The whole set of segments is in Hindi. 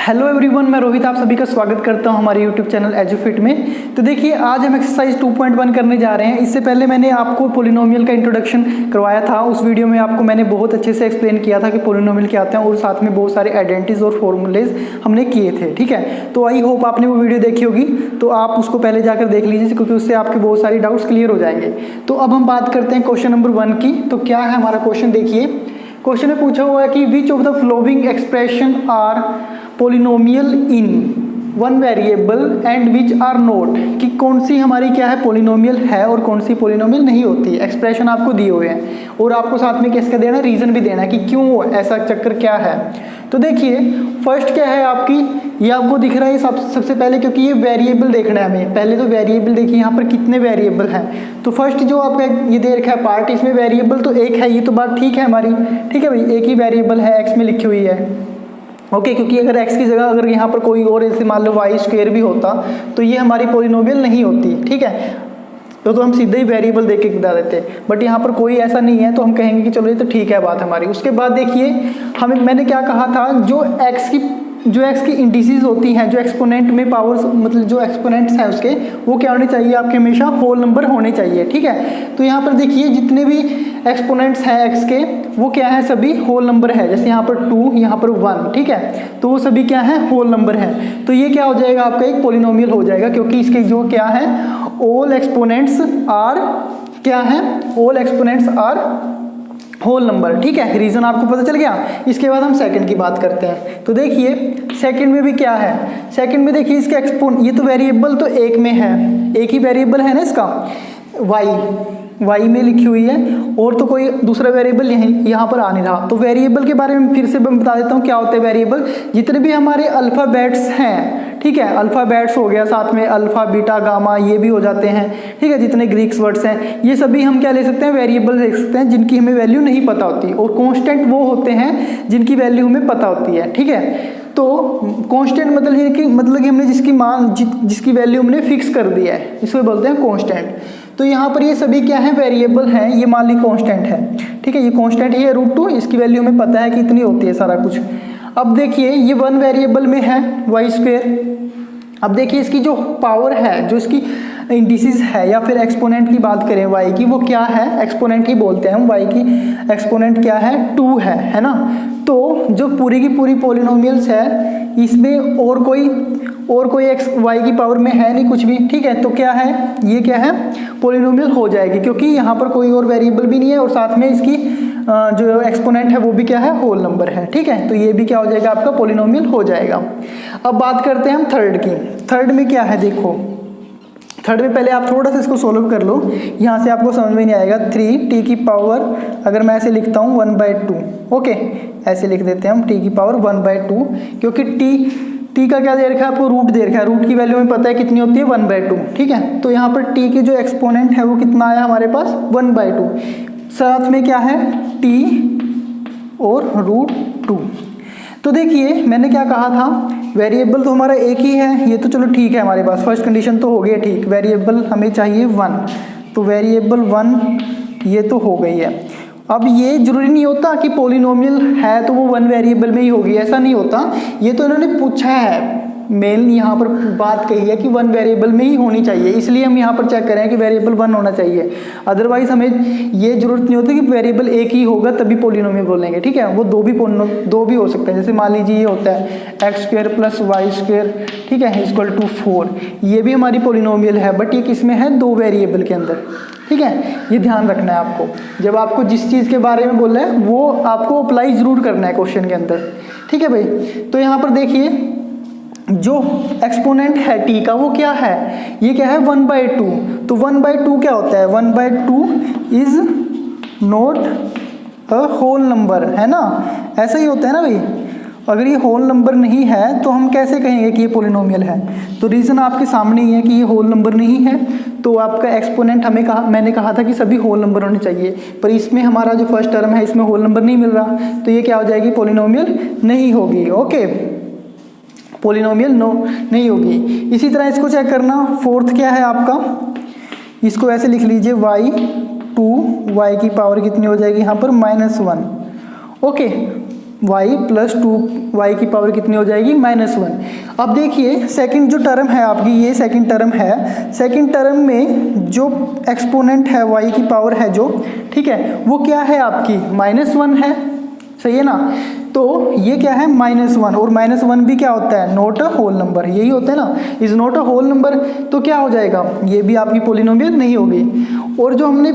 हेलो एवरीवन, मैं रोहित आप सभी का स्वागत करता हूं हमारे यूट्यूब चैनल एजुफिट में। तो देखिए आज हम एक्सरसाइज 2.1 करने जा रहे हैं। इससे पहले मैंने आपको पोलिनोमियल का इंट्रोडक्शन करवाया था। उस वीडियो में आपको मैंने बहुत अच्छे से एक्सप्लेन किया था कि पोलिनोमियल क्या आते हैं और साथ में बहुत सारे आइडेंटिटीज और फॉर्मूलेज हमने किए थे। ठीक है, तो आई होप आपने वो वीडियो देखी होगी, तो आप उसको पहले जाकर देख लीजिए क्योंकि उससे आपके बहुत सारी डाउट्स क्लियर हो जाएंगे। तो अब हम बात करते हैं क्वेश्चन नंबर 1 की। तो क्या है हमारा क्वेश्चन, देखिए क्वेश्चन में पूछा हुआ है कि which of the following expression are polynomial in one variable and which are not, कि कौन सी हमारी क्या है पोलिनोमियल है और कौन सी पोलिनोमियल नहीं होती। एक्सप्रेशन आपको दिए हुए हैं और आपको साथ में किसका देना है, रीजन भी देना है कि क्यों ऐसा चक्कर क्या है। तो देखिए फर्स्ट क्या है आपकी, ये आपको दिख रहा है सबसे पहले, क्योंकि ये वेरिएबल देखना है हमें। पहले तो वेरिएबल देखिए यहाँ पर कितने वेरिएबल हैं। तो फर्स्ट जो आपका ये दे रखा है पार्ट, इसमें वेरिएबल तो एक है, ये तो बात ठीक है हमारी। ठीक है भाई, एक ही वेरिएबल है, एक्स में लिखी हुई है। ओके, क्योंकि अगर x की जगह अगर यहाँ पर कोई और ऐसे मान लो y² भी होता तो ये हमारी पोलिनोमियल नहीं होती। ठीक है, तो हम सीधे ही वेरिएबल देके बता देते, बट यहाँ पर कोई ऐसा नहीं है तो हम कहेंगे कि चलो ये तो ठीक है बात हमारी। उसके बाद देखिए मैंने क्या कहा था, जो x की इंडिसेस होती हैं, जो एक्सपोनेंट में पावर्स मतलब जो एक्सपोनेंट्स हैं उसके, वो क्या होने चाहिए आपके, हमेशा होल नंबर होने चाहिए। ठीक है, तो यहाँ पर देखिए जितने भी एक्सपोनेंट्स हैं x के वो क्या है, सभी होल नंबर है। जैसे यहाँ पर 2, यहाँ पर 1, ठीक है, तो वो सभी क्या है, होल नंबर है। तो ये क्या हो जाएगा आपका, एक पोलिनोमियल हो जाएगा, क्योंकि इसके जो क्या है ऑल एक्सपोनेंट्स आर क्या है, all exponents are whole number. ठीक है, रीजन आपको पता चल गया। इसके बाद हम सेकंड की बात करते हैं। तो देखिए सेकंड में भी क्या है, सेकंड में देखिए इसके ये तो वेरिएबल तो एक में है, एक ही वेरिएबल है ना इसका, y में लिखी हुई है, और तो कोई दूसरा वेरिएबल यहाँ पर आ नहीं रहा। तो वेरिएबल के बारे में फिर से मैं बता देता हूँ क्या होते हैं वेरिएबल। जितने भी हमारे अल्फ़ाबेट्स हैं, ठीक है, अल्फ़ाबेट्स हो गया, साथ में अल्फ़ा बीटा गामा ये भी हो जाते हैं। ठीक है, जितने ग्रीक्स वर्ड्स हैं ये सभी हम क्या ले सकते हैं, वेरिएबल ले सकते हैं, जिनकी हमें वैल्यू नहीं पता होती। और कॉन्स्टेंट वो होते हैं जिनकी वैल्यू हमें पता होती है। ठीक है, तो कांस्टेंट मतलब कि हमने जिसकी मान जिसकी वैल्यू हमने फिक्स कर दिया है, इसको बोलते हैं कांस्टेंट। तो यहाँ पर ये सभी क्या है, वेरिएबल हैं। ये मान ली कांस्टेंट है, ठीक है, ये कांस्टेंट ही है √2, इसकी वैल्यू हमें पता है कि इतनी होती है सारा कुछ। अब देखिए ये 1 वेरिएबल में है y²। अब देखिए इसकी जो पावर है, जो इसकी इंडिसेस है या फिर एक्सपोनेंट की बात करें y की, वो क्या है, एक्सपोनेंट ही बोलते हैं हम। y की एक्सपोनेंट क्या है, 2 है ना। तो जो पूरी की पूरी पोलिनोमियल्स है इसमें और कोई x y की पावर में है नहीं कुछ भी। ठीक है, तो क्या है, ये क्या है, पोलिनोमियल हो जाएगी, क्योंकि यहाँ पर कोई और वेरिएबल भी नहीं है और साथ में इसकी जो एक्सपोनेंट है वो भी क्या है, होल नंबर है। ठीक है, तो ये भी क्या हो जाएगा, आपका पोलिनोमियल हो जाएगा। अब बात करते हैं हम थर्ड की। थर्ड में क्या है, देखो थर्ड में पहले आप थोड़ा सा इसको सोल्व कर लो, यहाँ से आपको समझ में नहीं आएगा। 3t की पावर अगर मैं ऐसे लिखता हूँ 1/2, ओके, ऐसे लिख देते हैं हम t की पावर 1/2, क्योंकि t का क्या दे रखा है आपको, रूट दे रखा है। रूट की वैल्यू में पता है कितनी होती है, 1/2। ठीक है, तो यहाँ पर t की जो एक्सपोनेंट है वो कितना आया हमारे पास, 1/2। साथ में क्या है, t और √2। तो देखिए मैंने क्या कहा था, वेरिएबल तो हमारा एक ही है, ये तो चलो ठीक है हमारे पास, फर्स्ट कंडीशन तो हो गई ठीक। वेरिएबल हमें चाहिए 1, तो वेरिएबल 1 ये तो हो गई है। अब ये जरूरी नहीं होता कि पोलिनोमियल है तो वो 1 वेरिएबल में ही होगी, ऐसा नहीं होता। ये तो इन्होंने पूछा है, मेन यहाँ पर बात कही है कि 1 वेरिएबल में ही होनी चाहिए, इसलिए हम यहाँ पर चेक करें कि वेरिएबल 1 होना चाहिए। अदरवाइज हमें ये जरूरत नहीं होती कि वेरिएबल एक ही होगा तभी पोलिनोमियल बोलेंगे। ठीक है, वो दो भी हो सकते हैं। जैसे मान लीजिए ये होता है x² + y², ठीक है, = 4, ये भी हमारी पोलिनोमियल है, बट ये किस में है, 2 वेरिएबल के अंदर। ठीक है, ये ध्यान रखना है आपको, जब आपको जिस चीज़ के बारे में बोल रहे हैं वो आपको अप्लाई जरूर करना है क्वेश्चन के अंदर। ठीक है भाई, तो यहाँ पर देखिए जो एक्सपोनेंट है t का वो क्या है, ये क्या है, 1/2। तो 1/2 क्या होता है, 1/2 is not a whole number, है ना, ऐसा ही होता है ना भाई। अगर ये होल नंबर नहीं है तो हम कैसे कहेंगे कि ये पोलिनोमियल है। तो रीज़न आपके सामने ही है कि ये होल नंबर नहीं है, तो आपका एक्सपोनेंट मैंने कहा था कि सभी होल नंबर होने चाहिए, पर इसमें हमारा जो फर्स्ट टर्म है इसमें होल नंबर नहीं मिल रहा, तो ये क्या हो जाएगी, पोलिनोमियल नहीं होगी। ओके, पोलिनोमियल नहीं होगी। इसी तरह इसको चेक करना, फोर्थ क्या है आपका, इसको ऐसे लिख लीजिए y2, y की पावर कितनी हो जाएगी यहाँ पर, -1। ओके, वाई प्लस 2y की पावर कितनी हो जाएगी -1। अब देखिए सेकंड जो टर्म है आपकी, ये सेकंड टर्म है, सेकंड टर्म में जो एक्सपोनेंट है y की पावर है जो, ठीक है, वो क्या है आपकी -1 है, सही है ना। तो ये क्या है -1, और -1 भी क्या होता है, नॉट अ होल नंबर, यही होता है ना, is not a whole number. तो क्या हो जाएगा, ये भी आपकी पॉलिनोमियल नहीं होगी। और जो हमने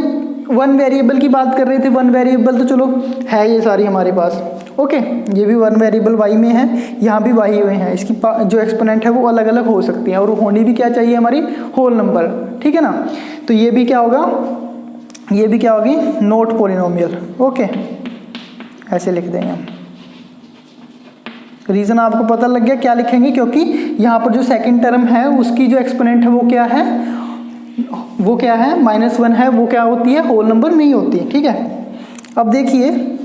वन वेरिएबल की बात कर रहे थे, वन वेरिएबल तो चलो है ये सारी हमारे पास, ओके, ये भी वन वेरिएबल y में है, यहाँ भी y में है, इसकी जो एक्सपोनेंट है वो अलग अलग हो सकती हैं, और होनी भी क्या चाहिए हमारी, होल नंबर, ठीक है ना। तो ये भी क्या होगा, ये भी क्या होगी, नॉट पॉलिनोमियल, ओके, ऐसे लिख देंगे हम। रीज़न आपको पता लग गया क्या लिखेंगे, क्योंकि यहाँ पर जो सेकंड टर्म है उसकी जो एक्सपोनेंट है वो क्या है, वो क्या है, -1 है, वो क्या होती है, होल नंबर नहीं होती, ठीक है। अब देखिए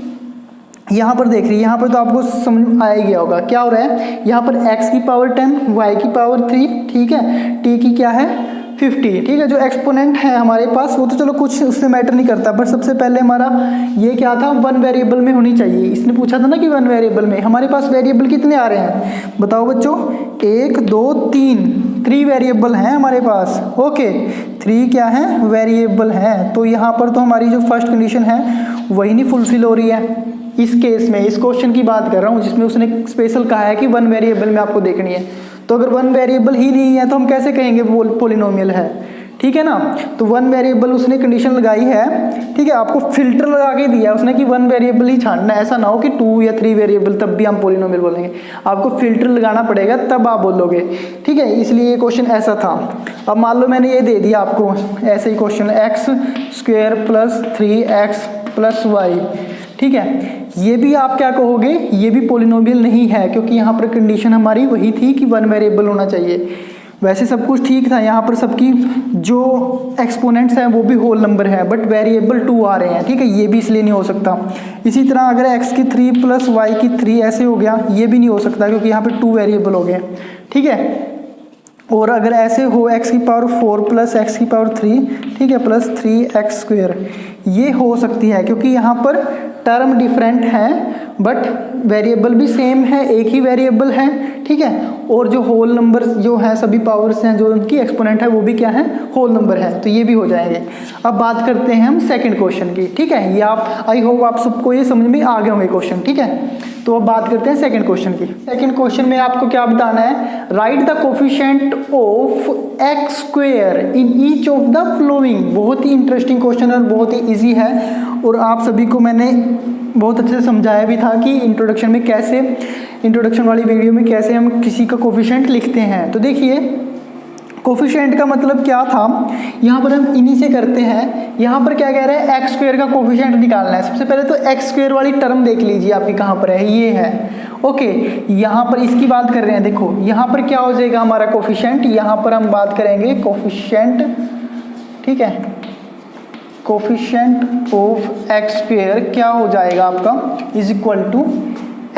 यहाँ पर देख रही है, यहाँ पर तो आपको समझ आ ही गया होगा क्या हो रहा है, यहाँ पर x की पावर 10, y की पावर 3, ठीक है, t की क्या है 50, ठीक है। जो एक्सपोनेंट है हमारे पास वो तो चलो कुछ उससे मैटर नहीं करता, पर सबसे पहले हमारा ये क्या था, वन वेरिएबल में होनी चाहिए। इसने पूछा था ना कि वन वेरिएबल में, हमारे पास वेरिएबल कितने आ रहे हैं बताओ बच्चों, 1 2 3 वेरिएबल हैं हमारे पास, ओके, 3 क्या है, वेरिएबल हैं। तो यहाँ पर तो हमारी जो फर्स्ट कंडीशन है वही नहीं फुलफिल हो रही है इस केस में। इस क्वेश्चन की बात कर रहा हूँ जिसमें उसने स्पेशल कहा है कि वन वेरिएबल में आपको देखनी है। तो अगर वन वेरिएबल ही नहीं है तो हम कैसे कहेंगे वो पॉलिनोमियल है, ठीक है ना। तो वन वेरिएबल उसने कंडीशन लगाई है, ठीक है, आपको फिल्टर लगा के दिया उसने कि वन वेरिएबल ही छांटना, ऐसा ना हो कि 2 या 3 वेरिएबल तब भी हम पॉलिनोमियल बोलेंगे, आपको फिल्टर लगाना पड़ेगा तब आप बोलोगे, ठीक है। इसलिए ये क्वेश्चन ऐसा था। अब मान लो मैंने ये दे दिया आपको ऐसे ही क्वेश्चन, x² + 3x + y, ठीक है, ये भी आप क्या कहोगे, ये भी पॉलिनोमियल नहीं है, क्योंकि यहाँ पर कंडीशन हमारी वही थी कि वन वेरिएबल होना चाहिए। वैसे सब कुछ ठीक था, यहाँ पर सबकी जो एक्सपोनेंट्स हैं वो भी होल नंबर है, बट वेरिएबल 2 आ रहे हैं, ठीक है, ये भी इसलिए नहीं हो सकता। इसी तरह अगर x की 3 + y की 3 ऐसे हो गया, ये भी नहीं हो सकता क्योंकि यहाँ पे 2 वेरिएबल हो गए, ठीक है। और अगर ऐसे हो x की पावर 4 + x की पावर 3, ठीक है, + 3x², ये हो सकती है क्योंकि यहाँ पर टर्म डिफरेंट है बट वेरिएबल भी सेम है, एक ही वेरिएबल है, ठीक है। और जो होल नंबर जो है सभी पावर्स हैं जो उनकी एक्सपोनेंट है वो भी क्या है, होल नंबर है, तो ये भी हो जाएंगे। अब बात करते हैं हम सेकंड क्वेश्चन की, ठीक है, ये आप आई होप आप सबको ये समझ में आ गए होंगे क्वेश्चन, ठीक है। तो अब बात करते हैं सेकंड क्वेश्चन की। सेकंड क्वेश्चन में आपको क्या बताना है, right the coefficient of x² in each of the flowing. बहुत ही इंटरेस्टिंग क्वेश्चन है, बहुत ही इजी है, और आप सभी को मैंने बहुत अच्छे से समझाया भी था कि इंट्रोडक्शन में कैसे, इंट्रोडक्शन वाली वीडियो में कैसे हम किसी का कोफिशिएंट लिखते हैं। तो देखिए कोफिशिएंट का मतलब क्या था, यहाँ पर हम इन्हीं से करते हैं। यहाँ पर क्या कह रहे हैं, x² का कोफिशिएंट निकालना है। सबसे पहले तो x² वाली टर्म देख लीजिए आपकी कहाँ पर है, ये है, ओके। यहाँ पर इसकी बात कर रहे हैं, देखो यहाँ पर क्या हो जाएगा हमारा कोफिशिएंट, यहाँ पर हम बात करेंगे कोफिशिएंट, ठीक है, कोफिशिएंट ऑफ x² क्या हो जाएगा आपका, =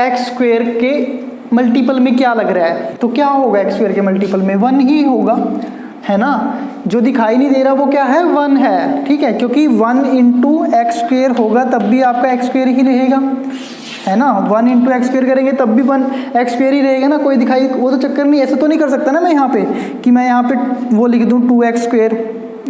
x² के मल्टीपल में क्या लग रहा है, तो क्या होगा x² के मल्टीपल में 1 ही होगा, है ना। जो दिखाई नहीं दे रहा वो क्या है, 1 है, ठीक है, क्योंकि 1 × x² होगा तब भी आपका x² ही रहेगा, है ना। 1 × x² करेंगे तब भी 1 x² ही रहेगा ना, कोई दिखाई वो तो चक्कर नहीं। ऐसा तो नहीं कर सकता ना मैं यहाँ पे कि मैं यहाँ पे वो लिख दूँ 2x²,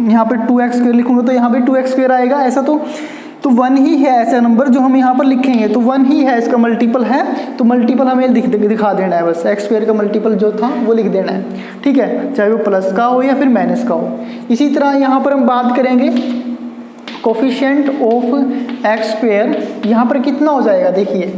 यहाँ पे 2x² लिखूंगा तो यहाँ पे 2x² आएगा, ऐसा तो 1 ही है ऐसा नंबर जो हम यहाँ पर लिखेंगे, तो 1 ही है, इसका मल्टीपल है तो मल्टीपल हमें दिखा देना है, बस x² का मल्टीपल जो था वो लिख देना है, ठीक है, चाहे वो प्लस का हो या फिर माइनस का हो। इसी तरह यहाँ पर हम बात करेंगे कोफिशिएंट ऑफ x², यहाँ पर कितना हो जाएगा, देखिए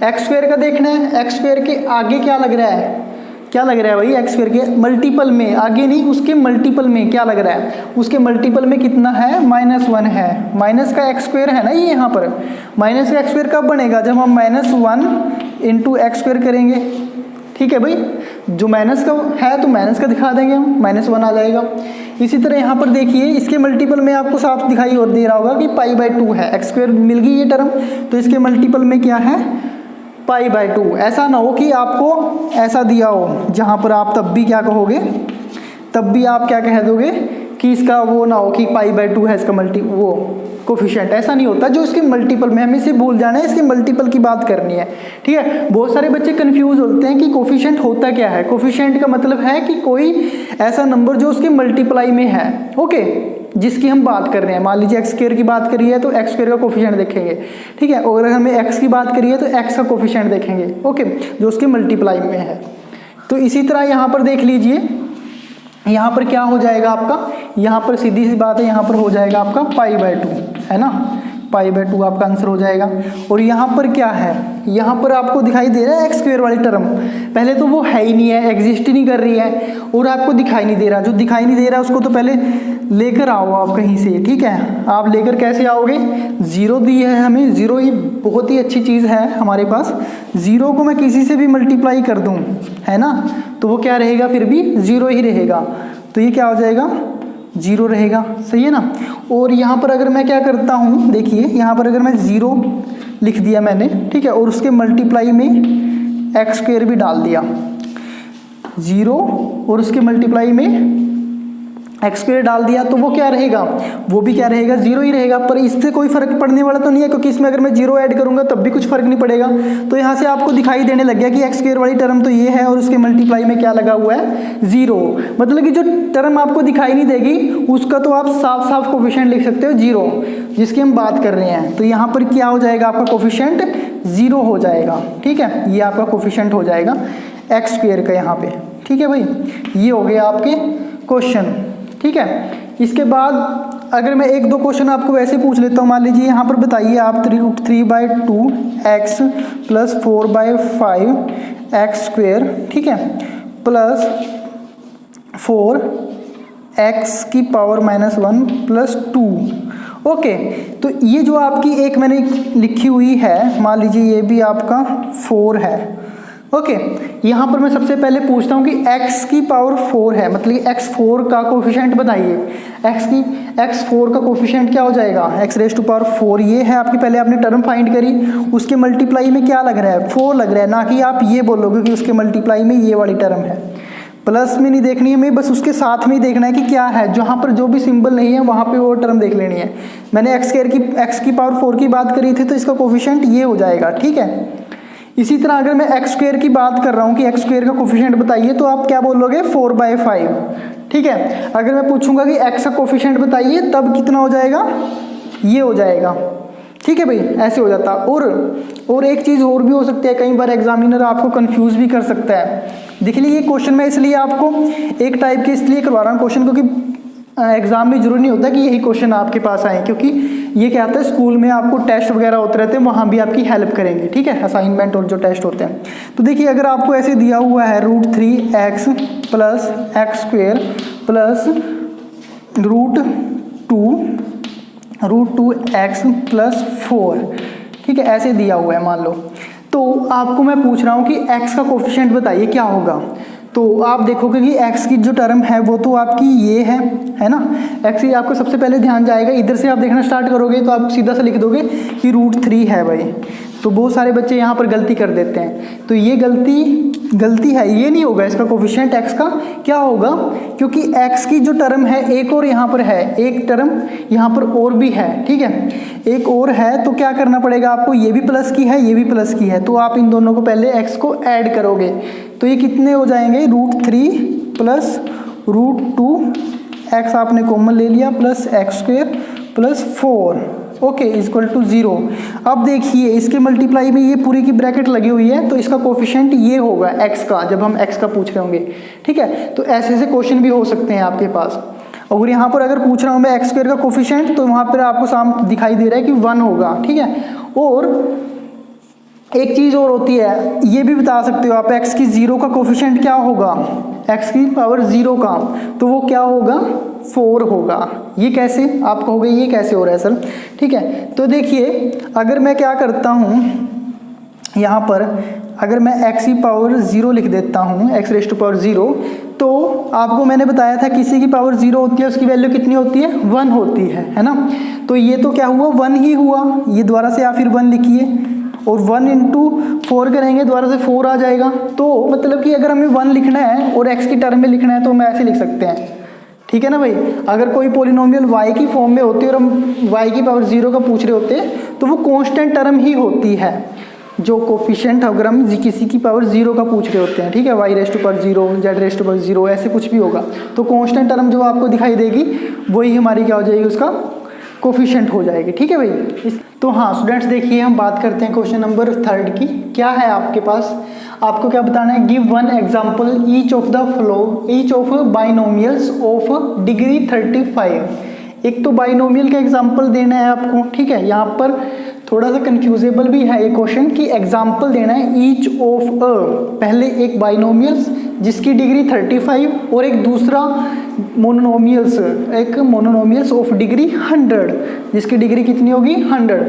x² का देखना है, x² के आगे क्या लग रहा है, क्या लग रहा है भाई, x² के मल्टीपल में, आगे नहीं उसके मल्टीपल में क्या लग रहा है, उसके मल्टीपल में कितना है, -1 है, माइनस का x² है ना ये, यहाँ पर माइनस का x² कब बनेगा, जब हम -1 × x² करेंगे, ठीक है भाई। जो माइनस का है तो माइनस का दिखा देंगे हम, -1 आ जाएगा। इसी तरह यहाँ पर देखिए इसके मल्टीपल में आपको साफ दिखाई और दे रहा होगा कि π/2 है, x² मिल गई ये टर्म, तो इसके मल्टीपल में क्या है, π/2। ऐसा ना हो कि आपको ऐसा दिया हो जहाँ पर आप तब भी क्या कहोगे, तब भी आप क्या कह दोगे कि इसका वो ना हो कि π/2 है इसका वो कोफिशिएंट, ऐसा नहीं होता। जो इसके मल्टीपल में, हमें इसे भूल जाना है, इसके मल्टीपल की बात करनी है, ठीक है। बहुत सारे बच्चे कंफ्यूज होते हैं कि कोफिशिएंट होता क्या है। कोफिशिएंट का मतलब है कि कोई ऐसा नंबर जो उसके मल्टीप्लाई में है, ओके, जिसकी हम बात कर रहे हैं। मान लीजिए x² की बात करी है तो x² का कोफिशिएंट देखेंगे, ठीक है। और अगर हमें x की बात करी है तो x का कोफिशिएंट देखेंगे, ओके, जो उसके मल्टीप्लाई में है। तो इसी तरह यहाँ पर देख लीजिए, यहाँ पर क्या हो जाएगा आपका, यहाँ पर सीधी सी बात है, यहाँ पर हो जाएगा आपका π/2, है ना, π/2 आपका आंसर हो जाएगा। और यहाँ पर क्या है, यहाँ पर आपको दिखाई दे रहा है x² वाली टर्म, पहले तो वो है ही नहीं है, एग्जिस्ट ही नहीं कर रही है, और आपको दिखाई नहीं दे रहा। जो दिखाई नहीं दे रहा उसको तो पहले लेकर आओ आप कहीं से, ठीक है। आप लेकर कैसे आओगे, जीरो दी है हमें, जीरो ही बहुत ही अच्छी चीज़ है हमारे पास। जीरो को मैं किसी से भी मल्टीप्लाई कर दूँ, है ना, तो वो क्या रहेगा, फिर भी जीरो ही रहेगा। तो ये क्या हो जाएगा, जीरो रहेगा, सही है ना। और यहाँ पर अगर मैं क्या करता हूँ, देखिए यहाँ पर अगर मैं जीरो लिख दिया मैंने, ठीक है, और उसके मल्टीप्लाई में x² भी डाल दिया, जीरो और उसके मल्टीप्लाई में x² डाल दिया, तो वो क्या रहेगा, वो भी क्या रहेगा, जीरो ही रहेगा। पर इससे कोई फर्क पड़ने वाला तो नहीं है, क्योंकि इसमें अगर मैं जीरो ऐड करूंगा तब भी कुछ फर्क नहीं पड़ेगा। तो यहाँ से आपको दिखाई देने लग गया कि x² वाली टर्म तो ये है और उसके मल्टीप्लाई में क्या लगा हुआ है, जीरो। मतलब कि जो टर्म आपको दिखाई नहीं देगी उसका तो आप साफ साफ कोफिशिएंट लिख सकते हो जीरो, जिसकी हम बात कर रहे हैं। तो यहाँ पर क्या हो जाएगा, आपका कोफिशिएंट जीरो हो जाएगा, ठीक है। ये आपका कोफिशिएंट हो जाएगा x² का यहाँ पे, ठीक है भाई। ये हो गया आपके क्वेश्चन, ठीक है। इसके बाद अगर मैं एक दो क्वेश्चन आपको वैसे पूछ लेता हूँ, मान लीजिए यहाँ पर बताइए आप 3/2 x + 4/5 x², ठीक है, प्लस 4 x⁻⁻1 + 2, ओके। तो ये जो आपकी एक मैंने लिखी हुई है, मान लीजिए ये भी आपका 4 है, ओके। यहाँ पर मैं सबसे पहले पूछता हूँ कि x⁻4 है, मतलब x4 का कोफिशिएंट बताइए। x4 का कोफिशिएंट क्या हो जाएगा, x⁻4, ये है आपकी, पहले आपने टर्म फाइंड करी, उसके मल्टीप्लाई में क्या लग रहा है, 4 लग रहा है, ना कि आप ये बोलोगे कि उसके मल्टीप्लाई में ये वाली टर्म है। प्लस में नहीं देखनी है हमें, बस उसके साथ में ही देखना है कि क्या है, जहाँ पर जो भी सिंबल नहीं है वहाँ पे वो टर्म देख लेनी है। मैंने x⁻4 की बात करी थी, तो इसका कोफिशिएंट ये हो जाएगा, ठीक है। इसी तरह अगर मैं x² की बात कर रहा हूँ कि x² का कोफिशिएंट बताइए, तो आप क्या बोलोगे, 4/5, ठीक है। अगर मैं पूछूंगा कि x का कोफिशिएंट बताइए, तब कितना हो जाएगा, ये हो जाएगा, ठीक है भाई, ऐसे हो जाता। और एक चीज़ और भी हो सकती है, कई बार एग्जामिनर आपको कंफ्यूज भी कर सकता है। देख लीजिए, ये क्वेश्चन मैं इसलिए आपको एक टाइप के इसलिए करवा रहा हूँ क्वेश्चन, क्योंकि एग्जाम में जरूरी नहीं होता कि यही क्वेश्चन आपके पास आए, क्योंकि ये क्या होता है, स्कूल में आपको टेस्ट वगैरह होते रहते हैं, वहाँ भी आपकी हेल्प करेंगे, ठीक है, असाइनमेंट और जो टेस्ट होते हैं। तो देखिए, अगर आपको ऐसे दिया हुआ है √3x + x² + √2x + 4, ठीक है, ऐसे दिया हुआ है मान लो। तो आपको मैं पूछ रहा हूँ कि x का कोफिशिएंट बताइए क्या होगा। तो आप देखोगे कि x की जो टर्म है वो तो आपकी ये है ना, x ही आपको सबसे पहले ध्यान जाएगा। इधर से आप देखना स्टार्ट करोगे तो आप सीधा सा लिख दोगे कि √3 है भाई। तो बहुत सारे बच्चे यहाँ पर गलती कर देते हैं, तो ये गलती है, ये नहीं होगा इसका कोफिशिएंट x का। क्या होगा, क्योंकि x की जो टर्म है एक और यहाँ पर है, एक टर्म यहाँ पर और भी है, ठीक है, एक और है। तो क्या करना पड़ेगा आपको, ये भी प्लस की है, ये भी प्लस की है, तो आप इन दोनों को पहले x को ऐड करोगे, तो ये कितने हो जाएंगे, √3 + √2x आपने कॉमन ले लिया, प्लस x² + 4, ओके, = 0। अब देखिए, इसके मल्टीप्लाई में ये पूरी की ब्रैकेट लगी हुई है, तो इसका कोफिशिएंट ये होगा x का, जब हम x का पूछ रहे होंगे, ठीक है। तो ऐसे क्वेश्चन भी हो सकते हैं आपके पास। और यहाँ पर अगर पूछ रहा हूँ मैं x² का कोफिशिएंट, तो वहाँ पर आपको सामने दिखाई दे रहा है कि 1 होगा, ठीक है। और एक चीज़ और होती है, ये भी बता सकते हो आप, x की 0 का कोफिशिएंट क्या होगा, x⁻0 का, तो वो क्या होगा, 4 होगा। ये कैसे, आप कहोगे ये कैसे हो रहा है सर, ठीक है। तो देखिए, अगर मैं क्या करता हूँ, यहाँ पर अगर मैं x⁻0 लिख देता हूँ, x⁻0, तो आपको मैंने बताया था किसी की पावर 0 होती है, उसकी वैल्यू कितनी होती है, 1 होती है ना। तो ये तो क्या हुआ, 1 ही हुआ, ये दोबारा से आप फिर 1 लिखिए, और 1 × 4 करेंगे, दोबारा से 4 आ जाएगा। तो मतलब कि अगर हमें 1 लिखना है और x की टर्म में लिखना है, तो हम ऐसे लिख सकते हैं, ठीक है ना भाई। अगर कोई पोलिनोमियल y की फॉर्म में होती है और हम y की पावर 0 का पूछ रहे होते हैं तो वो कांस्टेंट टर्म ही होती है। जो कोफिशिएंट अगर हम किसी की पावर 0 का पूछ रहे होते हैं, ठीक है, y raised to power 0, z raised to power 0, ऐसे कुछ भी होगा तो कांस्टेंट टर्म जो आपको दिखाई देगी वही हमारी क्या हो जाएगी, उसका कोफिशिएंट हो जाएगी। ठीक है भाई। तो हाँ स्टूडेंट्स देखिए, हम बात करते हैं क्वेश्चन नंबर 3 की। क्या है आपके पास, आपको क्या बताना है, give one example each of binomials of degree 35। एक तो बाइनोमियल का एग्जांपल देना है आपको, ठीक है। यहाँ पर थोड़ा सा कंफ्यूजेबल भी है ये क्वेश्चन कि एग्जांपल देना है ईच ऑफ पहले एक बाइनोमियल्स जिसकी डिग्री 35 और एक दूसरा मोनोनोमियल्स ऑफ डिग्री 100 जिसकी डिग्री कितनी होगी, 100।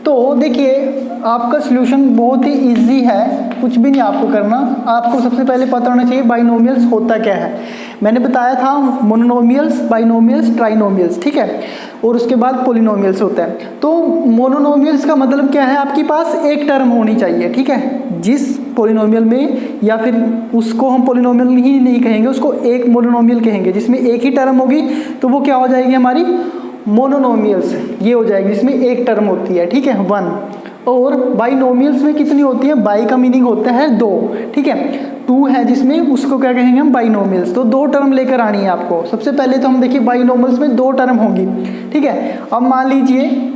तो देखिए आपका सॉल्यूशन बहुत ही इजी है, कुछ भी नहीं आपको करना। आपको सबसे पहले पता होना चाहिए बाइनोमियल्स होता क्या है। मैंने बताया था मोनोनोमियल्स, बाइनोमियल्स, ट्राइनोमियल्स, ठीक है, और उसके बाद पोलिनोमियल्स होता है। तो मोनोनोमियल्स का मतलब क्या है, आपके पास एक टर्म होनी चाहिए, ठीक है। जिस पोलिनोमियल में, या फिर उसको हम पोलिनोमियल ही नहीं कहेंगे, उसको एक मोनोनोमियल कहेंगे, जिसमें एक ही टर्म होगी तो वो क्या हो जाएगी हमारी मोनोनोमियल्स, ये हो जाएगी जिसमें एक टर्म होती है, ठीक है, 1। और बाइनोमियल्स में कितनी होती है, बाई का मीनिंग होता है 2, ठीक है, 2 है जिसमें उसको क्या कहेंगे हम, बाइनोमियल्स। तो 2 टर्म लेकर आनी है आपको। सबसे पहले तो हम देखिए बाइनोमियल्स में 2 टर्म होंगी, ठीक है। अब मान लीजिए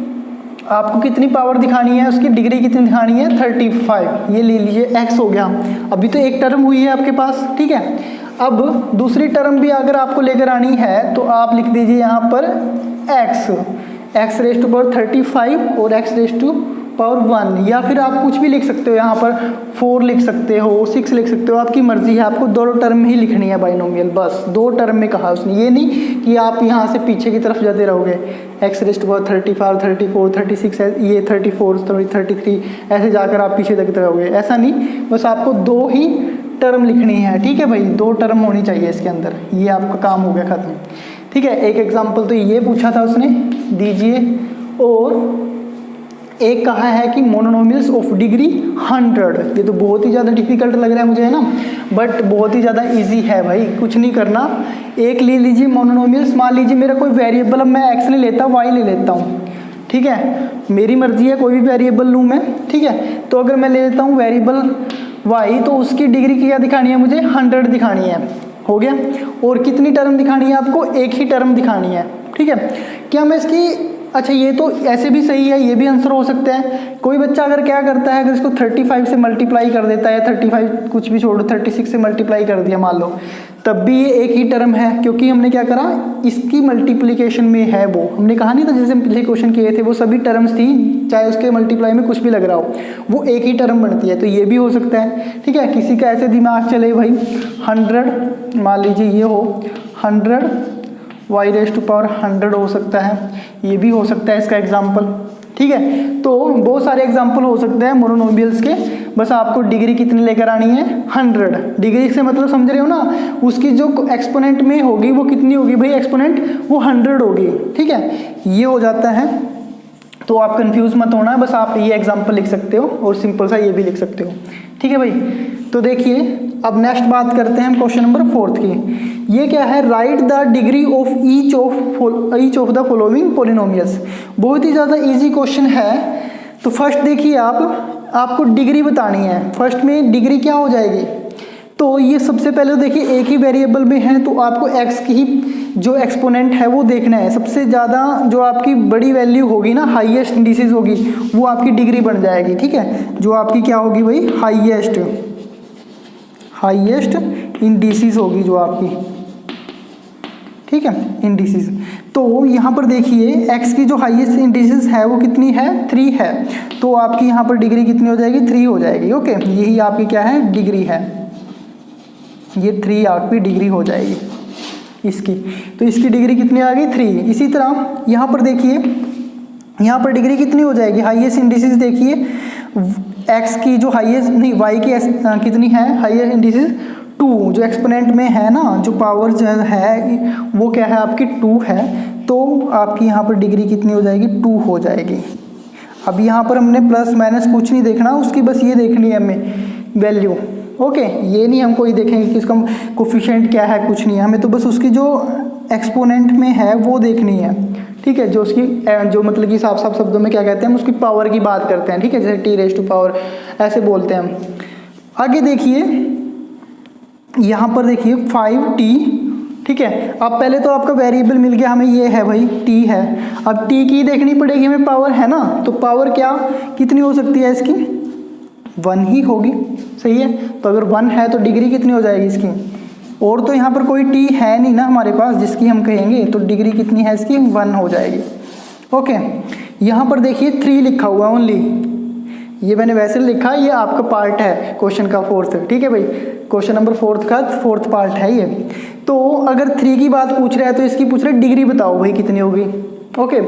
आपको कितनी पावर दिखानी है, उसकी डिग्री कितनी दिखानी है, 35, ये ले लीजिए x हो गया। अभी तो एक टर्म हुई है आपके पास, ठीक है। अब दूसरी टर्म भी अगर आपको लेकर आनी है तो आप लिख दीजिए यहाँ पर x रेस्ट टू पावर 35 और x रेस्ट टू पावर 1, या फिर आप कुछ भी लिख सकते हो, यहाँ पर 4 लिख सकते हो, 6 लिख सकते हो, आपकी मर्जी है। आपको 2 टर्म ही लिखनी है बाइनोमियल, बस 2 टर्म में कहा उसने, ये नहीं कि आप यहाँ से पीछे की तरफ जाते रहोगे, x रेस्ट टू पावर 35, 34, 36, ये 34, 33, ऐसे जाकर आप पीछे तक रहोगे, ऐसा नहीं। बस आपको 2 ही टर्म लिखनी है, ठीक है भाई, 2 टर्म होनी चाहिए इसके अंदर, ये आपका काम हो गया खत्म, ठीक है। एक एग्जाम्पल तो ये पूछा था उसने, दीजिए। और एक कहा है कि मोनोनोमियल्स ऑफ डिग्री 100। ये तो बहुत ही ज़्यादा डिफिकल्ट लग रहा है मुझे, है ना, बट बहुत ही ज़्यादा इजी है भाई, कुछ नहीं करना। एक ले लीजिए मोनोनोमियल्स, मान लीजिए मेरा कोई वेरिएबल, अब मैं x नहीं लेता, y ले लेता हूँ, ठीक है, मेरी मर्जी है, कोई भी वेरिएबल लूँ मैं, ठीक है। तो अगर मैं ले लेता हूँ वेरिएबल y, तो उसकी डिग्री क्या दिखानी है मुझे, 100 दिखानी है, हो गया। और कितनी टर्म दिखानी है आपको, एक ही टर्म दिखानी है, ठीक है। क्या मैं इसकी, अच्छा ये तो ऐसे भी सही है, ये भी आंसर हो सकता है। कोई बच्चा अगर क्या करता है, अगर इसको 35 से मल्टीप्लाई कर देता है, 35 कुछ भी छोड़ो, 36 से मल्टीप्लाई कर दिया मान लो, तब भी ये एक ही टर्म है, क्योंकि हमने क्या करा, इसकी मल्टीप्लिकेशन में है वो, हमने कहा नहीं था जैसे पिछले क्वेश्चन किए थे, वो सभी टर्म्स थी, चाहे उसके मल्टीप्लाई में कुछ भी लग रहा हो, वो एक ही टर्म बनती है। तो ये भी हो सकता है, ठीक है। किसी का ऐसे दिमाग चले भाई 100, मान लीजिए ये हो 100, y रेस्ट टू पावर 100 हो सकता है, ये भी हो सकता है इसका एग्जाम्पल, ठीक है। तो बहुत सारे एग्जाम्पल हो सकते हैं मोनोनोमियल्स के, बस आपको डिग्री कितनी लेकर आनी है, 100। डिग्री से मतलब समझ रहे हो ना, उसकी जो एक्सपोनेंट में होगी वो कितनी होगी भाई, एक्सपोनेंट वो 100 होगी, ठीक है, ये हो जाता है। तो आप कंफ्यूज मत होना, बस आप ये एग्जाम्पल लिख सकते हो और सिंपल सा ये भी लिख सकते हो, ठीक है भाई। तो देखिए अब नेक्स्ट बात करते हैं हम क्वेश्चन नंबर 4 की। ये क्या है, right the degree of each of the following polynomials. बहुत ही ज़्यादा इजी क्वेश्चन है। तो फर्स्ट देखिए आपको डिग्री बतानी है। फर्स्ट में डिग्री क्या हो जाएगी, तो ये सबसे पहले देखिए एक ही वेरिएबल में है, तो आपको x की ही जो एक्सपोनेंट है वो देखना है। सबसे ज़्यादा जो आपकी बड़ी वैल्यू होगी ना, हाईएस्ट इंडिसेस होगी, वो आपकी डिग्री बन जाएगी, ठीक है। जो आपकी क्या होगी भाई, हाईएस्ट इंडिसेस होगी जो आपकी, ठीक है, इंडिसेस। तो यहाँ पर देखिए x की जो हाईएस्ट इंडिसेस है वो कितनी है, 3 है, तो आपकी यहाँ पर डिग्री कितनी हो जाएगी, 3 हो जाएगी, ओके। यही आपकी क्या है, डिग्री है, ये 3 आपकी डिग्री हो जाएगी इसकी। तो इसकी डिग्री कितनी आ गई, 3। इसी तरह यहाँ पर देखिए, यहाँ पर डिग्री कितनी हो जाएगी, हाईएस्ट इंडिसेस देखिए, x की जो हाईएस्ट नहीं, y की कितनी है, हाईएस्ट इंडिसेस 2, जो एक्सपोनेंट में है ना, जो पावर जो है वो क्या है आपकी 2 है, तो आपकी यहाँ पर डिग्री कितनी हो जाएगी, 2 हो जाएगी। अब यहाँ पर हमने प्लस माइनस कुछ नहीं देखना, उसकी बस ये देखनी है हमें वैल्यू, ओके। ये नहीं हम कोई देखेंगे कि इसका कोफिशिएंट क्या है, कुछ नहीं है, हमें तो बस उसकी जो एक्सपोनेंट में है वो देखनी है, ठीक है, जो उसकी जो मतलब कि साफ साफ शब्दों में क्या कहते हैं, हम उसकी पावर की बात करते हैं, ठीक है, जैसे टी रेज टू पावर ऐसे बोलते हैं हम। आगे देखिए, यहाँ पर देखिए 5t, ठीक है। अब पहले तो आपका वेरिएबल मिल गया हमें, ये है भाई t है। अब t की देखनी पड़ेगी हमें, पावर है ना, तो पावर क्या कितनी हो सकती है इसकी, 1 ही होगी, सही है। तो अगर 1 है तो डिग्री कितनी हो जाएगी इसकी, और तो यहाँ पर कोई t है नहीं ना हमारे पास जिसकी हम कहेंगे, तो डिग्री कितनी है इसकी, 1 हो जाएगी। ओके, यहाँ पर देखिए 3 लिखा हुआ है ओनली, ये मैंने वैसे लिखा, ये आपका पार्ट है क्वेश्चन का 4th, ठीक है भाई, क्वेश्चन नंबर 4th का 4th पार्ट है ये। तो अगर 3 की बात पूछ रहा है तो इसकी पूछ रहा है डिग्री बताओ भाई कितनी होगी। ओके,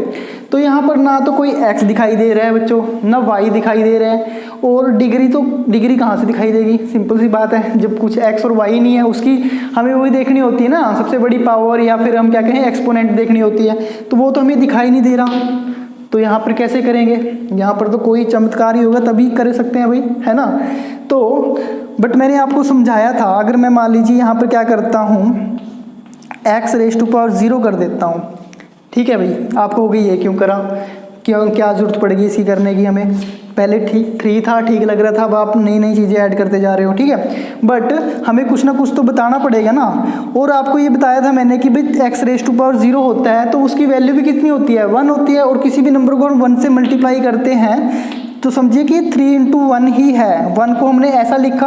तो यहाँ पर ना तो कोई x दिखाई दे रहा है बच्चों, ना y दिखाई दे रहा है, और डिग्री तो डिग्री कहाँ से दिखाई देगी, सिंपल सी बात है, जब कुछ x और y नहीं है उसकी हमें वही देखनी होती है ना, सबसे बड़ी पावर, या फिर हम क्या कहें एक्सपोनेंट देखनी होती है, तो वो तो हमें दिखाई नहीं दे रहा, तो यहाँ पर कैसे करेंगे, यहाँ पर तो कोई चमत्कार ही होगा तभी कर सकते हैं भाई, है ना। तो बट मैंने आपको समझाया था, अगर मैं मान लीजिए यहाँ पर क्या करता हूँ, x रेज टू पावर 0 कर देता हूँ, ठीक है भाई, आपको होगी ये क्यों करा, क्यों, क्या जरूरत पड़ेगी इसी करने की हमें, पहले ठीक 3 था, ठीक लग रहा था, अब आप नई नई चीज़ें ऐड करते जा रहे हो, ठीक है, बट हमें कुछ ना कुछ तो बताना पड़ेगा ना। और आपको ये बताया था मैंने कि भाई x रेज टू पावर 0 होता है तो उसकी वैल्यू भी कितनी होती है, 1 होती है, और किसी भी नंबर को हम 1 से मल्टीप्लाई करते हैं तो समझिए कि 3 × 1 ही है। 1 को हमने ऐसा लिखा,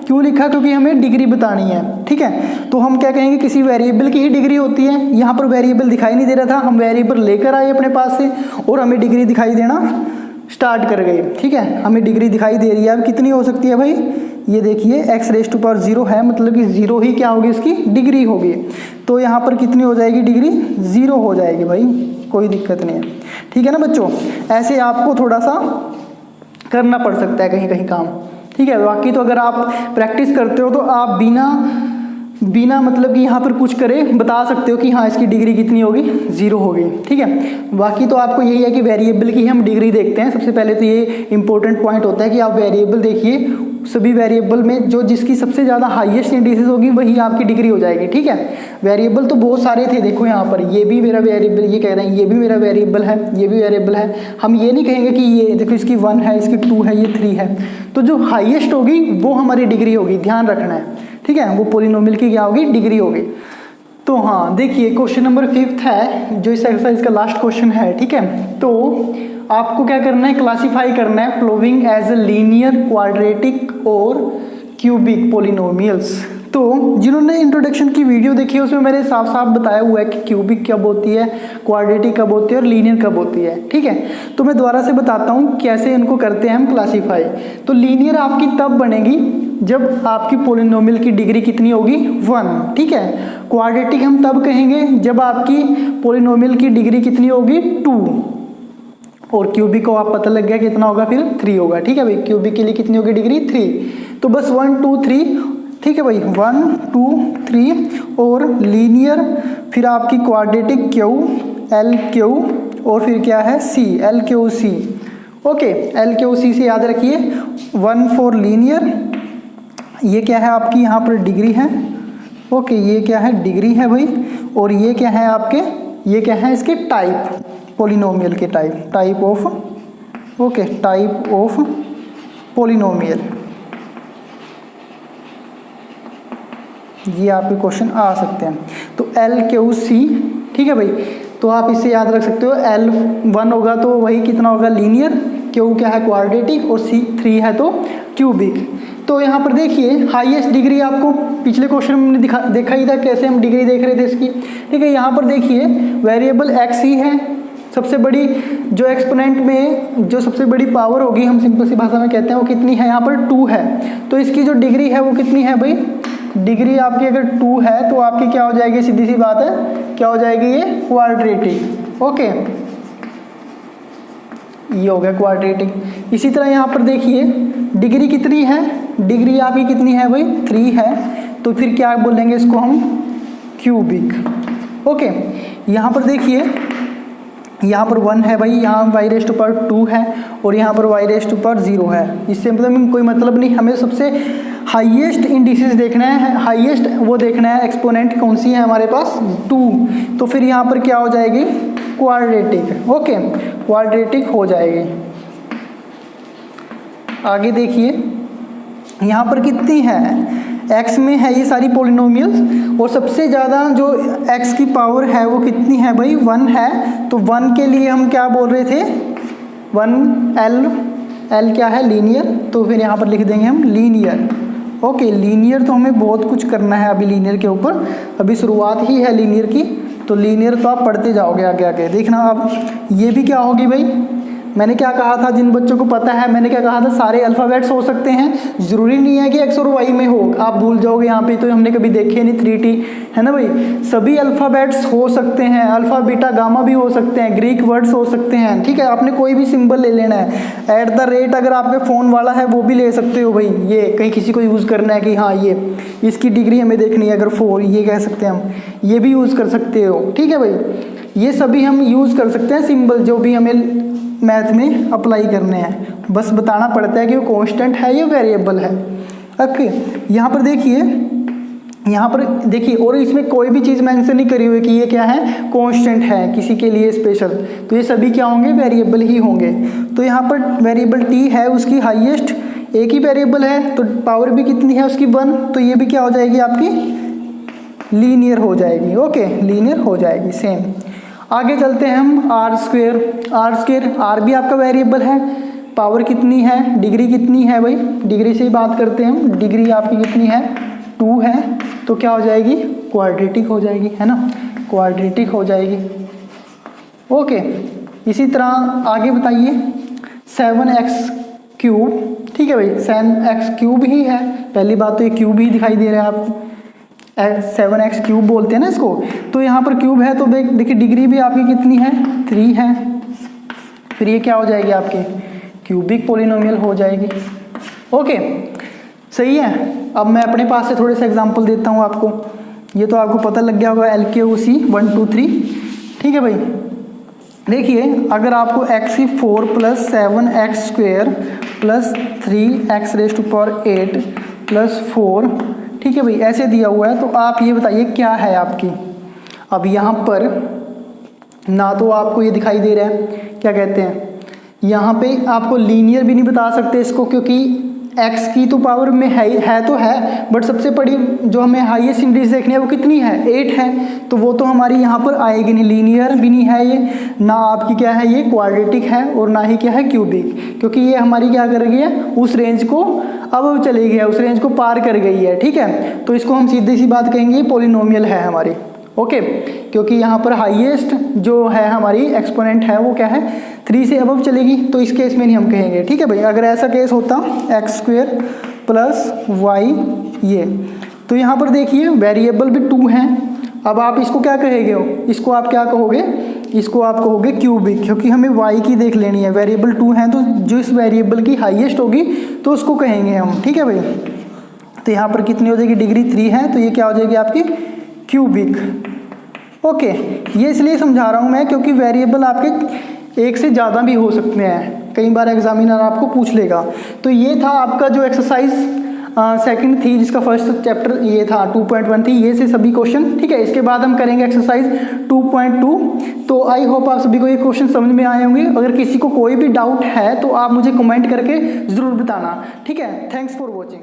क्यों लिखा, क्योंकि हमें डिग्री बतानी है, ठीक है। तो हम क्या कहेंगे, किसी वेरिएबल की ही डिग्री होती है, यहाँ पर वेरिएबल दिखाई नहीं दे रहा था, हम वेरिएबल लेकर आए अपने पास से और हमें डिग्री दिखाई देना स्टार्ट कर गए, ठीक है, हमें डिग्री दिखाई दे रही है। अब कितनी हो सकती है भाई, ये देखिए x रेज टू पावर 0 है, मतलब कि 0 ही क्या होगी, इसकी डिग्री होगी, तो यहाँ पर कितनी हो जाएगी, डिग्री 0 हो जाएगी भाई, कोई दिक्कत नहीं है, ठीक है ना बच्चों। ऐसे आपको थोड़ा सा करना पड़ सकता है कहीं कहीं काम, ठीक है। बाकी तो अगर आप प्रैक्टिस करते हो तो आप बिना मतलब कि यहाँ पर कुछ करे बता सकते हो कि हाँ इसकी डिग्री कितनी होगी, 0 होगी, ठीक है। बाकी तो आपको यही है कि वेरिएबल की हम डिग्री देखते हैं, सबसे पहले तो ये इंपॉर्टेंट पॉइंट होता है कि आप वेरिएबल देखिए, सभी वेरिएबल में जो जिसकी सबसे ज़्यादा हाईएस्ट इंडिसेस होगी वही आपकी डिग्री हो जाएगी, ठीक है। वेरिएबल तो बहुत सारे थे, देखो यहाँ पर ये भी मेरा वेरिएबल, ये कह रहे हैं ये भी मेरा वेरिएबल है, ये भी वेरिएबल है, हम ये नहीं कहेंगे कि ये देखो इसकी 1 है, इसकी 2 है, ये 3 है, तो जो हाईएस्ट होगी वो हमारी डिग्री होगी, ध्यान रखना है, ठीक है, वो पॉलिनोमियल की क्या होगी, डिग्री होगी। तो हाँ देखिए क्वेश्चन नंबर 5th है जो इस एक्सरसाइज का लास्ट क्वेश्चन है, ठीक है। तो आपको क्या करना है, क्लासीफाई करना है following as a linear, quadratic और क्यूबिक पॉलिनोमियल्स। तो जिन्होंने इंट्रोडक्शन की वीडियो देखी है उसमें मैंने साफ साफ बताया हुआ है कि क्यूबिक कब होती है, क्वाड्रेटिक कब होती है और लीनियर कब होती है, ठीक है। तो मैं दोबारा से बताता हूँ कैसे इनको करते हैं हम क्लासीफाई। तो लीनियर आपकी तब बनेगी जब आपकी पॉलिनोमियल की डिग्री कितनी होगी, 1, ठीक है। क्वाड्रेटिक हम तब कहेंगे जब आपकी पॉलिनोमियल की डिग्री कितनी होगी, 2, और क्यूबिक को आप पता लग गया कितना होगा, फिर 3 होगा, ठीक है भाई। क्यूबिक के लिए कितनी होगी डिग्री, 3। तो बस 1 2 3, ठीक है भाई, 1 2 3, और लीनियर फिर आपकी क्वाड्रेटिक क्यू, एल क्यू, और फिर क्या है C, L Q C. Okay, L Q C से याद रखिए 1 फॉर लीनियर, ये क्या है आपकी यहाँ पर डिग्री है, ओके, ये क्या है डिग्री है भाई, और ये क्या है आपके, ये क्या है इसके टाइप, पॉलिनोमियल के type of, okay, type of polynomial. ये आपके क्वेश्चन आ सकते हैं। तो एल क्यू सी, ठीक है भाई, तो आप इससे याद रख सकते हो, एल 1 होगा तो वही कितना होगा, लीनियर, क्यू क्या है क्वाड्रेटिक, और सी 3 है तो क्यूबिक। तो यहाँ पर देखिए हाईएस्ट डिग्री आपको पिछले क्वेश्चन में देखा ही था कैसे हम डिग्री देख रहे थे इसकी, ठीक है। यहाँ पर देखिए वेरिएबल एक्स ही है, सबसे बड़ी जो एक्सपोनेंट में जो सबसे बड़ी पावर होगी, हम सिंपल सी भाषा में कहते हैं, वो कितनी है, यहाँ पर 2 है। तो इसकी जो डिग्री है वो कितनी है भाई, डिग्री आपकी अगर 2 है तो आपकी क्या हो जाएगी, सीधी सी बात है, क्या हो जाएगी, ये क्वाड्रेटिक। ओके, ये हो गया क्वाड्रेटिक। इसी तरह यहाँ पर देखिए डिग्री कितनी है, डिग्री आपकी कितनी है भाई, 3 है, तो फिर क्या बोलेंगे इसको हम, क्यूबिक। ओके, यहाँ पर देखिए यहाँ पर 1 है भाई, यहाँ y रेज़ टू पावर 2 है, और यहाँ पर y रेज़ टू पावर 0 है। इससे मतलब कोई मतलब नहीं, हमें सबसे हाईएस्ट इंडिसेस देखना है, हाईएस्ट वो देखना है एक्सपोनेंट कौन सी है हमारे पास 2, तो फिर यहाँ पर क्या हो जाएगी क्वाड्रेटिक। ओके, क्वाड्रेटिक हो जाएगी। आगे देखिए यहाँ पर कितनी है, x में है ये सारी पॉलिनोमियल्स, और सबसे ज़्यादा जो x की पावर है वो कितनी है भाई 1 है। तो 1 के लिए हम क्या बोल रहे थे 1 L क्या है लीनियर, तो फिर यहाँ पर लिख देंगे हम लीनियर। ओके, लीनियर तो हमें बहुत कुछ करना है अभी लीनियर के ऊपर, अभी शुरुआत ही है लीनियर की, तो लीनियर तो आप पढ़ते जाओगे आगे आगे। देखना अब ये भी क्या होगी भाई, मैंने क्या कहा था, जिन बच्चों को पता है मैंने क्या कहा था, सारे अल्फ़ाबेट्स हो सकते हैं, ज़रूरी नहीं है कि x और y में हो, आप भूल जाओगे यहाँ पे, तो हमने कभी देखे नहीं 3T है ना भाई, सभी अल्फ़ाबेट्स हो सकते हैं, अल्फ़ा बीटा गामा भी हो सकते हैं, ग्रीक वर्ड्स हो सकते हैं, ठीक है। आपने कोई भी सिंबल ले लेना है, @ अगर आपके फ़ोन वाला है वो भी ले सकते हो भाई, ये कहीं किसी को यूज़ करना है कि हाँ ये इसकी डिग्री हमें देखनी है, अगर 4 ये कह सकते हैं हम, ये भी यूज़ कर सकते हो, ठीक है भाई। ये सभी हम यूज़ कर सकते हैं सिंबल जो भी हमें मैथ में अप्लाई करने हैं, बस बताना पड़ता है कि वो कांस्टेंट है या वेरिएबल है। ओके, यहाँ पर देखिए, यहाँ पर देखिए, और इसमें कोई भी चीज़ मेंशन नहीं करी हुई कि ये क्या है कांस्टेंट है किसी के लिए स्पेशल, तो ये सभी क्या होंगे वेरिएबल ही होंगे। तो यहाँ पर वेरिएबल t है, उसकी हाईएस्ट एक ही वेरिएबल है, तो पावर भी कितनी है उसकी 1, तो ये भी क्या हो जाएगी आपकी लीनियर हो जाएगी। ओके, लीनियर हो जाएगी सेम। आगे चलते हैं हम आर स्क्वेयर, आर भी आपका वेरिएबल है, पावर कितनी है, डिग्री कितनी है भाई, डिग्री से ही बात करते हैं हम, डिग्री आपकी कितनी है 2 है, तो क्या हो जाएगी क्वाड्रेटिक हो जाएगी, है ना, क्वाड्रेटिक हो जाएगी। ओके, इसी तरह आगे बताइए 7x3, ठीक है भाई, 7x3 ही है, पहली बात तो ये क्यूब ही दिखाई दे रहा है आपको, 7x3 बोलते हैं ना इसको, तो यहाँ पर क्यूब है, तो देखिए डिग्री भी आपकी कितनी है 3 है, फिर ये क्या हो जाएगी आपकी क्यूबिक पॉलिनोमियल हो जाएगी। ओके, सही है। अब मैं अपने पास से थोड़े से एग्जांपल देता हूँ आपको, ये तो आपको पता लग गया होगा LKOC 1 2 3, ठीक है भाई। देखिए अगर आपको x4 + 7x² + 3x⁴ + 4, ठीक है भाई, ऐसे दिया हुआ है, तो आप ये बताइए क्या है आपकी। अब यहाँ पर ना तो आपको ये दिखाई दे रहा है, क्या कहते हैं, यहाँ पे आपको लीनियर भी नहीं बता सकते इसको, क्योंकि x की तो पावर में है तो है, बट सबसे बड़ी जो हमें हाईएस्ट इंडिस देखनी है वो कितनी है 8 है, तो वो तो हमारी यहाँ पर आएगी नहीं, लीनियर भी नहीं है ये, ना आपकी क्या है ये क्वाड्रेटिक है, और ना ही क्या है क्यूबिक, क्योंकि ये हमारी क्या कर रही है उस रेंज को अब चली गई है, उस रेंज को पार कर गई है, ठीक है। तो इसको हम सीधी सी बात कहेंगे पॉलिनोमियल है हमारी। ओके, क्योंकि यहाँ पर हाईएस्ट जो है हमारी एक्सपोनेंट है वो क्या है 3 से अबव चलेगी, तो इस केस में नहीं हम कहेंगे, ठीक है भाई। अगर ऐसा केस होता x² + y ये, तो यहाँ पर देखिए वेरिएबल भी 2 हैं, अब आप इसको क्या कहेंगे हो, इसको आप क्या कहोगे, इसको आप कहोगे क्यूबिक, क्योंकि हमें y की देख लेनी है, वेरिएबल 2 हैं, तो जो इस वेरिएबल की हाईएस्ट होगी तो उसको कहेंगे हम, ठीक है भाई। तो यहाँ पर कितनी हो जाएगी डिग्री 3 है, तो ये क्या हो जाएगी आपकी क्यूबिक। ओके, ये इसलिए समझा रहा हूँ मैं क्योंकि वेरिएबल आपके एक से ज़्यादा भी हो सकते हैं, कई बार एग्जामिनर आपको पूछ लेगा। तो ये था आपका जो एक्सरसाइज सेकंड थी, जिसका फर्स्ट चैप्टर ये था 2.1 थी, ये से सभी क्वेश्चन, ठीक है। इसके बाद हम करेंगे एक्सरसाइज 2.2। तो आई होप आप सभी को ये क्वेश्चन समझ में आए होंगे। अगर किसी को कोई भी डाउट है तो आप मुझे कमेंट करके ज़रूर बताना, ठीक है। Thanks for watching.